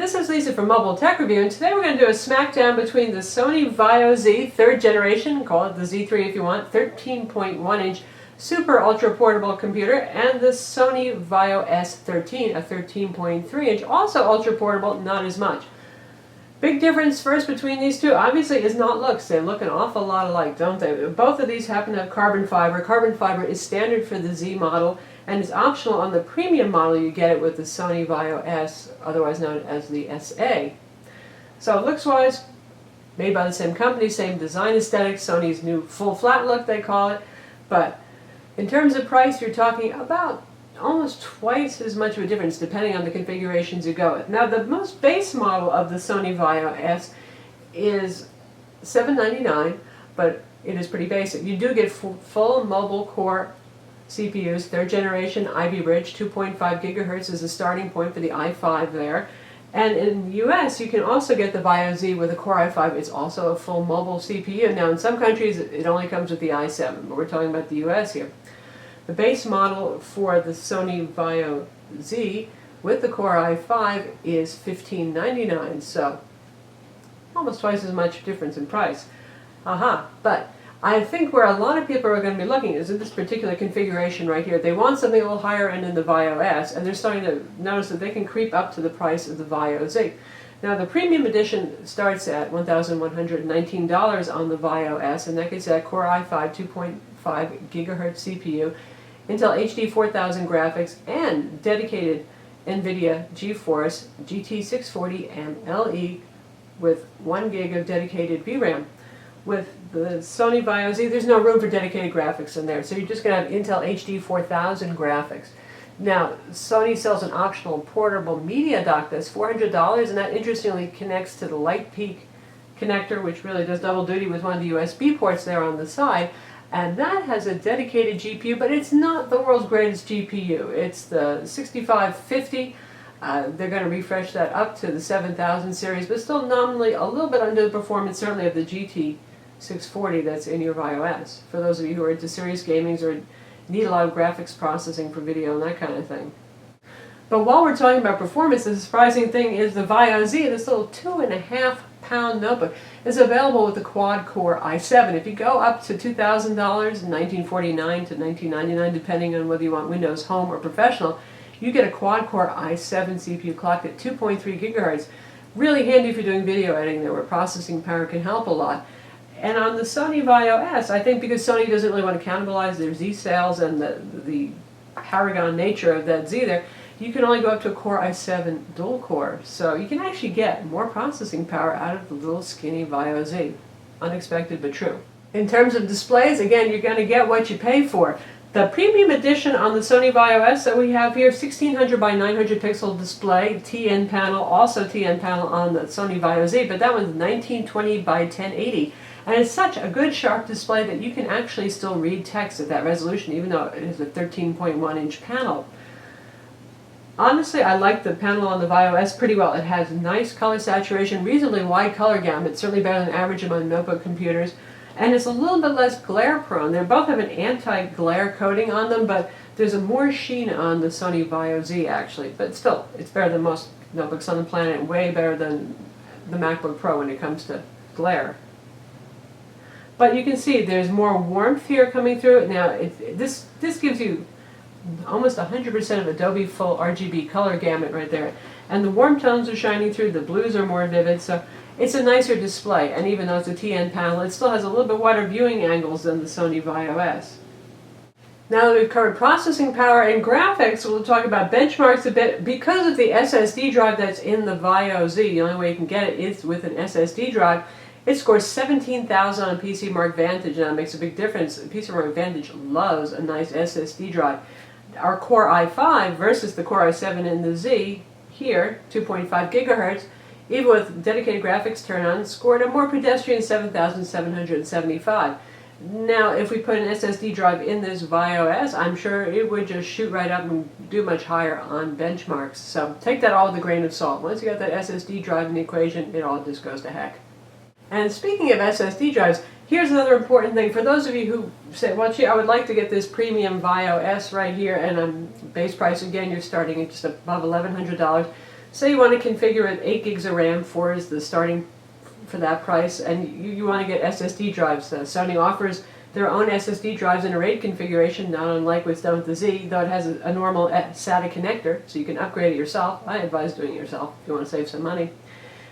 This is Lisa from Mobile Tech Review, and today we're going to do a smackdown between the Sony VAIO Z 3rd generation, call it the Z3 if you want, 13.1-inch super ultra portable computer, and the Sony VAIO S13, a 13.3-inch, also ultra portable, not as much. Big difference first between these two, obviously, is not looks. They look an awful lot alike, don't they? Both of these happen to have carbon fiber. Carbon fiber is standard for the Z model, and it's optional on the premium model. You get it with the Sony VAIO S, otherwise known as the SA. So looks-wise, made by the same company, same design aesthetic, Sony's new full flat look, they call it. But in terms of price, you're talking about almost twice as much of a difference depending on the configurations you go with. Now, the most base model of the Sony VAIO S is $799, but it is pretty basic. You do get full mobile core CPUs, 3rd generation Ivy Bridge, 2.5 gigahertz is the starting point for the i5 there. And in the US, you can also get the VAIO Z with a Core i5. It's also a full mobile CPU. Now, in some countries, it only comes with the i7, but we're talking about the US here. The base model for the Sony VAIO Z with the Core i5 is $1599, so almost twice as much difference in price. But I think where a lot of people are going to be looking is in this particular configuration right here. They want something a little higher end in the VAIO S, and they're starting to notice that they can creep up to the price of the VAIO Z. Now, the premium edition starts at $1,119 on the VAIO S, and that gets that Core i5 2.5 gigahertz CPU, Intel HD 4000 graphics, and dedicated NVIDIA GeForce GT 640 and LE with 1 gig of dedicated VRAM. With the Sony VAIO Z, there's no room for dedicated graphics in there, so you're just going to have Intel HD 4000 graphics. Now, Sony sells an optional portable media dock that's $400, and that interestingly connects to the LightPeak connector, which really does double duty with one of the USB ports there on the side. And that has a dedicated GPU, but it's not the world's greatest GPU. It's the 6550. They're going to refresh that up to the 7000 series, but still nominally a little bit under the performance, certainly of the GT 640 that's in your VAIO S, for those of you who are into serious gaming or need a lot of graphics processing for video and that kind of thing. But while we're talking about performance, the surprising thing is the VAIO Z, this little 2.5-pound notebook, is available with the quad-core i7. If you go up to $2,000, $1,949 to $1,999, depending on whether you want Windows Home or Professional, you get a quad-core i7 CPU clocked at 2.3 gigahertz. Really handy if you're doing video editing there, where processing power can help a lot. And on the Sony VAIO S, I think because Sony doesn't really want to cannibalize their Z sales and the Paragon nature of that Z there, you can only go up to a Core i7 dual core, so you can actually get more processing power out of the little skinny VAIO Z. Unexpected but true. In terms of displays, again, you're going to get what you pay for. The premium edition on the Sony VAIO S that we have here, 1600 by 900 pixel display, TN panel, also TN panel on the Sony VAIO Z, but that one's 1920 by 1080. And it's such a good sharp display that you can actually still read text at that resolution, even though it is a 13.1-inch panel. Honestly, I like the panel on the VAIO S pretty well. It has nice color saturation, reasonably wide color gamut, certainly better than average among notebook computers, and it's a little bit less glare prone. They both have an anti-glare coating on them, but there's a more sheen on the Sony VAIO Z actually. But still, it's better than most notebooks on the planet, way better than the MacBook Pro when it comes to glare. But you can see there's more warmth here coming through. Now, this gives you almost 100% of Adobe full RGB color gamut right there. And the warm tones are shining through, the blues are more vivid, so it's a nicer display. And even though it's a TN panel, it still has a little bit wider viewing angles than the Sony VAIO S. Now that we've covered processing power and graphics, we'll talk about benchmarks a bit. Because of the SSD drive that's in the VAIO Z, the only way you can get it is with an SSD drive. It scores 17,000 on PCMark Vantage, and that makes a big difference. PCMark Vantage loves a nice SSD drive. Our Core i5 versus the Core i7 in the Z, here, 2.5 gigahertz, even with dedicated graphics turn on, scored a more pedestrian 7,775. Now, if we put an SSD drive in this VAIO S, I'm sure it would just shoot right up and do much higher on benchmarks. So take that all with a grain of salt. Once you got that SSD drive in the equation, it all just goes to heck. And speaking of SSD drives, here's another important thing. For those of you who say, well, gee, I would like to get this premium VAIO S right here, and base price, again, you're starting at just above $1,100. Say you want to configure it 8 gigs of RAM, 4 is the starting for that price, and you want to get SSD drives. Sony offers their own SSD drives in a RAID configuration, not unlike what's done with the Z, though it has a normal SATA connector, so you can upgrade it yourself. I advise doing it yourself if you want to save some money.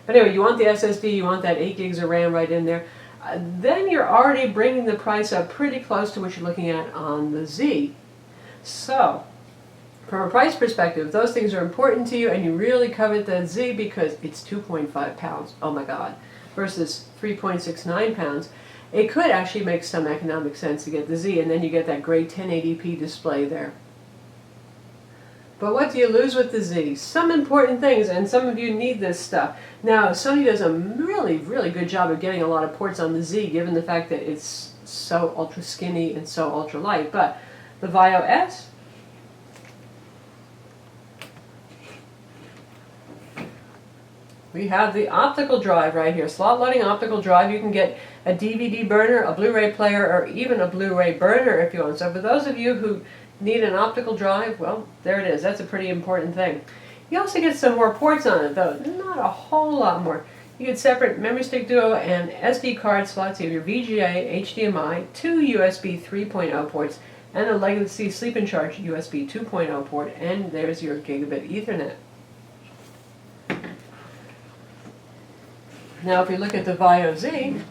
But anyway, you want the SSD, you want that 8 gigs of RAM right in there. Then you're already bringing the price up pretty close to what you're looking at on the Z. So, from a price perspective, those things are important to you, and you really covet the Z because it's 2.5 pounds, oh my god, versus 3.69 pounds. It could actually make some economic sense to get the Z, and then you get that great 1080p display there. But what do you lose with the Z? Some important things, and some of you need this stuff. Now, Sony does a really, really good job of getting a lot of ports on the Z, given the fact that it's so ultra skinny and so ultra light. But the VAIO S, we have the optical drive right here, slot loading optical drive. You can get a DVD burner, a Blu-ray player, or even a Blu-ray burner if you want. So for those of you who need an optical drive, well, there it is. That's a pretty important thing. You also get some more ports on it, though. Not a whole lot more. You get separate memory stick duo and SD card slots. You have your VGA, HDMI, 2 USB 3.0 ports, and a legacy sleep and charge USB 2.0 port, and there's your gigabit Ethernet. Now if you look at the VAIO Z,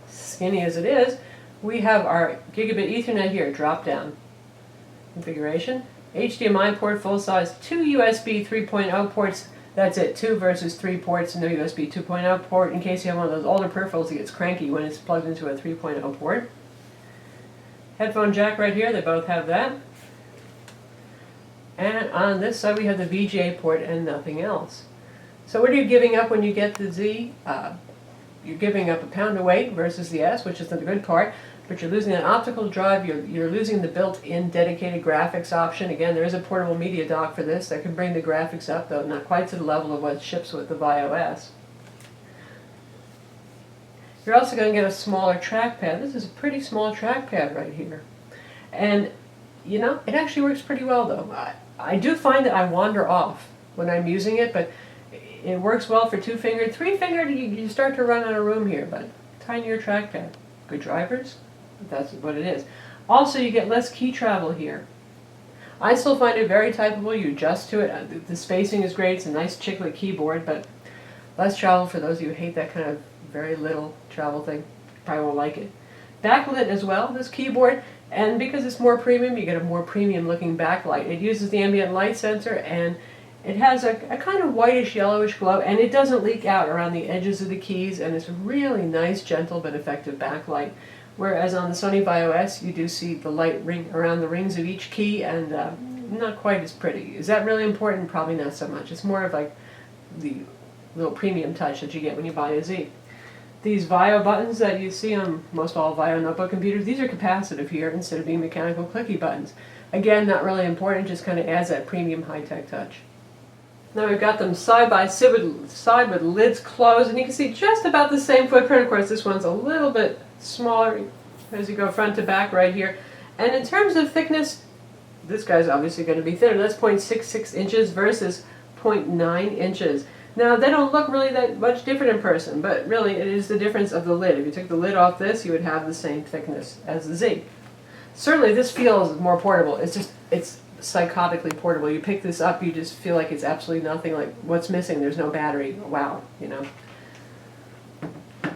skinny as it is, we have our gigabit Ethernet here, drop down configuration. HDMI port full size, 2 USB 3.0 ports, that's it, 2 versus 3 ports, no USB 2.0 port, in case you have one of those older peripherals that gets cranky when it's plugged into a 3.0 port. Headphone jack right here, they both have that. And on this side we have the VGA port and nothing else. So what are you giving up when you get the Z? You're giving up a pound of weight versus the S, which is the good part, but you're losing an optical drive, you're losing the built-in dedicated graphics option. Again, there is a portable media dock for this that can bring the graphics up, though not quite to the level of what ships with the VAIO S. You're also going to get a smaller trackpad. This is a pretty small trackpad right here. And, you know, it actually works pretty well, though. I do find that I wander off when I'm using it, but it works well for 2-fingered. 3-fingered, you start to run out of room here, but tinier trackpad. Good drivers, that's what it is. Also, you get less key travel here. I still find it very typable. You adjust to it. The spacing is great. It's a nice chiclet keyboard, but less travel for those of you who hate that kind of very little travel thing. Probably won't like it. Backlit as well, this keyboard, and because it's more premium, you get a more premium looking backlight. It uses the ambient light sensor, and it has a kind of whitish yellowish glow, and it doesn't leak out around the edges of the keys, and it's a really nice, gentle, but effective backlight. Whereas on the Sony VAIO S, you do see the light ring around the rings of each key, and not quite as pretty. Is that really important? Probably not so much. It's more of like the little premium touch that you get when you buy a Z. These VAIO buttons that you see on most all VAIO notebook computers, these are capacitive here instead of being mechanical clicky buttons. Again, not really important, just kind of adds that premium high-tech touch. Now we've got them side by side with lids closed, and you can see just about the same footprint. Of course, this one's a little bit smaller as you go front to back right here. And in terms of thickness, this guy's obviously going to be thinner. That's 0.66 inches versus 0.9 inches. Now, they don't look really that much different in person, but really it is the difference of the lid. If you took the lid off this, you would have the same thickness as the Z. Certainly, this feels more portable. It's psychotically portable. You pick this up, you just feel like it's absolutely nothing. Like, what's missing? There's no battery. Wow, you know.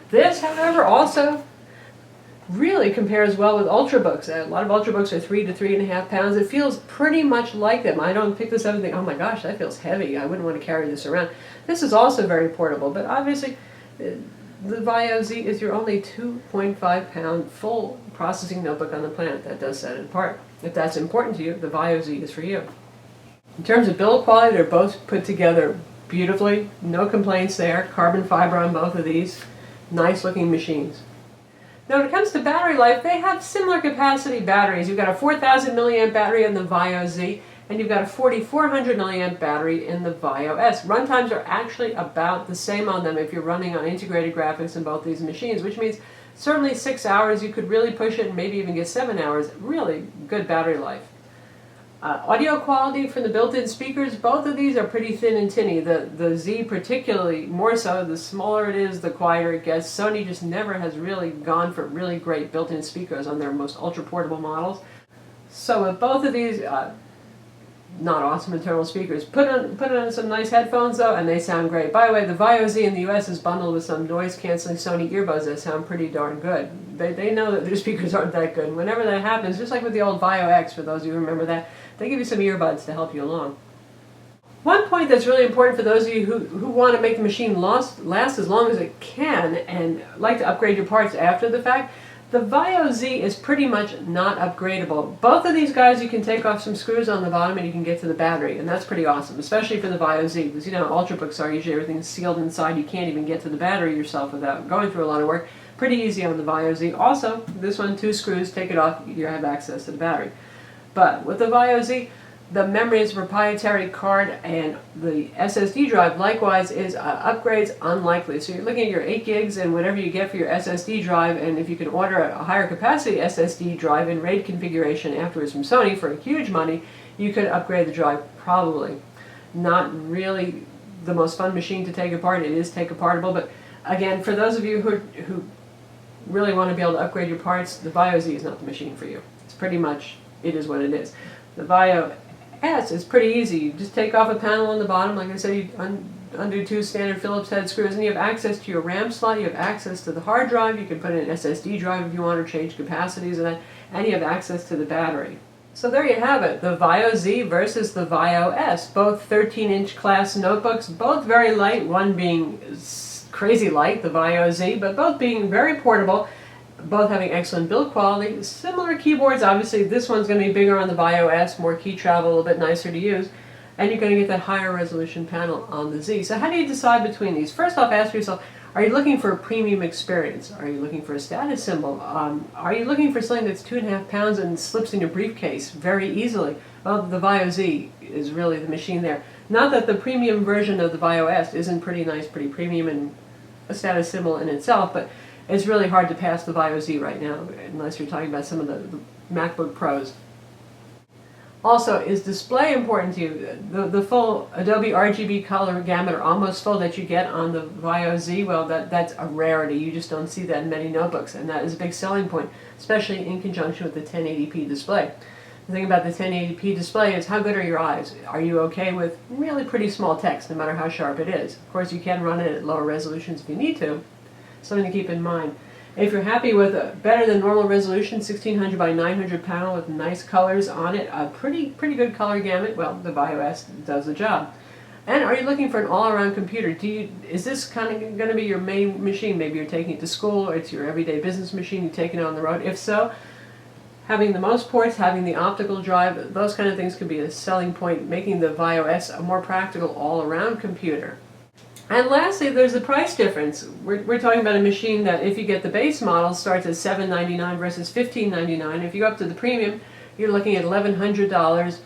This, however, also really compares well with Ultrabooks. A lot of Ultrabooks are 3 to 3.5 pounds. It feels pretty much like them. I don't pick this up and think, oh my gosh, that feels heavy. I wouldn't want to carry this around. This is also very portable, but obviously the VAIO Z is your only 2.5 pound full processing notebook on the planet. That does set it apart. If that's important to you, the VAIO Z is for you. In terms of build quality, they're both put together beautifully. No complaints there. Carbon fiber on both of these. Nice looking machines. Now when it comes to battery life, they have similar capacity batteries. You've got a 4,000 milliamp battery in the VAIO Z, and you've got a 4,400 milliamp battery in the VAIO S. Runtimes are actually about the same on them if you're running on integrated graphics in both these machines, which means certainly 6 hours, you could really push it and maybe even get 7 hours. Really good battery life. Audio quality from the built-in speakers, both of these are pretty thin and tinny. The Z particularly more so. The smaller it is, the quieter it gets. Sony just never has really gone for really great built-in speakers on their most ultra-portable models. So with both of these, not awesome internal speakers. Put on some nice headphones though, and they sound great. By the way, the VAIO Z in the US is bundled with some noise-canceling Sony earbuds that sound pretty darn good. They know that their speakers aren't that good. And whenever that happens, just like with the old VAIO X, for those of you who remember that, they give you some earbuds to help you along. One point that's really important for those of you who want to make the machine last as long as it can and like to upgrade your parts after the fact, the VAIO Z is pretty much not upgradable. Both of these guys, you can take off some screws on the bottom and you can get to the battery, and that's pretty awesome, especially for the VAIO Z, because you know how Ultrabooks are, usually everything's sealed inside, you can't even get to the battery yourself without going through a lot of work. Pretty easy on the VAIO Z. Also, this one, 2 screws, take it off, you have access to the battery. But with the VAIO Z, the memory is a proprietary card, and the SSD drive likewise is upgrades unlikely. So you're looking at your 8 gigs and whatever you get for your SSD drive, and if you can order a higher capacity SSD drive in RAID configuration afterwards from Sony for huge money, you could upgrade the drive probably. Not really the most fun machine to take apart. It is take apartable, but again, for those of you who really want to be able to upgrade your parts, the VAIO Z is not the machine for you. It's pretty much, it is what it is. The VAIO S is pretty easy. You just take off a panel on the bottom, like I said, you undo 2 standard Phillips head screws, and you have access to your RAM slot, you have access to the hard drive, you can put in an SSD drive if you want to change capacities of that, and you have access to the battery. So there you have it, the VAIO Z versus the VAIO S, both 13-inch class notebooks, both very light, one being crazy light, the VAIO Z, but both being very portable, both having excellent build quality, similar keyboards. Obviously this one's going to be bigger on the VAIO S, more key travel, a little bit nicer to use, and you're going to get that higher resolution panel on the Z. So how do you decide between these? First off, ask yourself, are you looking for a premium experience? Are you looking for a status symbol? Are you looking for something that's 2.5 pounds and slips in your briefcase very easily? Well, the VAIO Z is really the machine there. Not that the premium version of the VAIO S isn't pretty nice, pretty premium and a status symbol in itself, but it's really hard to pass the VAIO Z right now, unless you're talking about some of the MacBook Pros. Also, is display important to you? The full Adobe RGB color gamut, or almost full, that you get on the VAIO Z, well, that's a rarity. You just don't see that in many notebooks, and that is a big selling point, especially in conjunction with the 1080p display. The thing about the 1080p display is, how good are your eyes? Are you okay with really pretty small text, no matter how sharp it is? Of course, you can run it at lower resolutions if you need to. Something to keep in mind. If you're happy with a better than normal resolution, 1600 by 900 panel with nice colors on it, a pretty good color gamut, well, the VAIO S does the job. And are you looking for an all-around computer? Is this kind of going to be your main machine? Maybe you're taking it to school, or it's your everyday business machine, you're taking it on the road. If so, having the most ports, having the optical drive, those kind of things could be a selling point, making the VAIO S a more practical all-around computer. And lastly, there's the price difference. We're talking about a machine that, if you get the base model, starts at $799 versus $1599. If you go up to the premium, you're looking at $1,100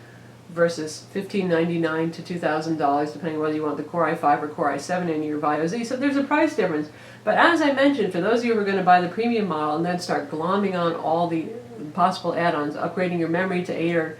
versus $1,599 to $2,000, depending whether you want the Core i5 or Core i7 in your VAIO Z. So there's a price difference. But as I mentioned, for those of you who are going to buy the premium model and then start glomming on all the possible add-ons, upgrading your memory to 8 or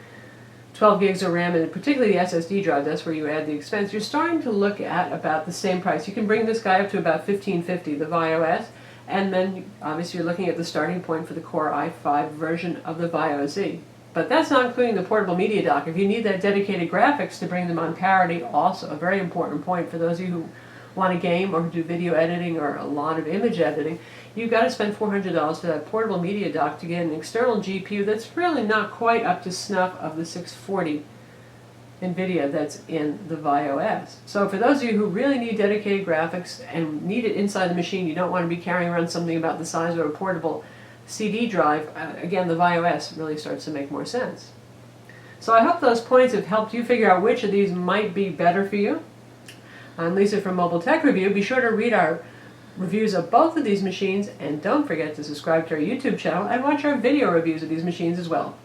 12 gigs of RAM, and particularly the SSD drive, that's where you add the expense, you're starting to look at about the same price. You can bring this guy up to about $1,550, the VAIO S, and then obviously you're looking at the starting point for the Core i5 version of the VAIO Z. But that's not including the portable media dock. If you need that dedicated graphics to bring them on parity, also a very important point for those of you who want to game or do video editing or a lot of image editing, you've got to spend $400 for that portable media dock to get an external GPU that's really not quite up to snuff of the 640 NVIDIA that's in the VAIO S. So for those of you who really need dedicated graphics and need it inside the machine, you don't want to be carrying around something about the size of a portable CD drive, again, the VAIO S really starts to make more sense. So I hope those points have helped you figure out which of these might be better for you. I'm Lisa from Mobile Tech Review. Be sure to read our reviews of both of these machines, and don't forget to subscribe to our YouTube channel and watch our video reviews of these machines as well.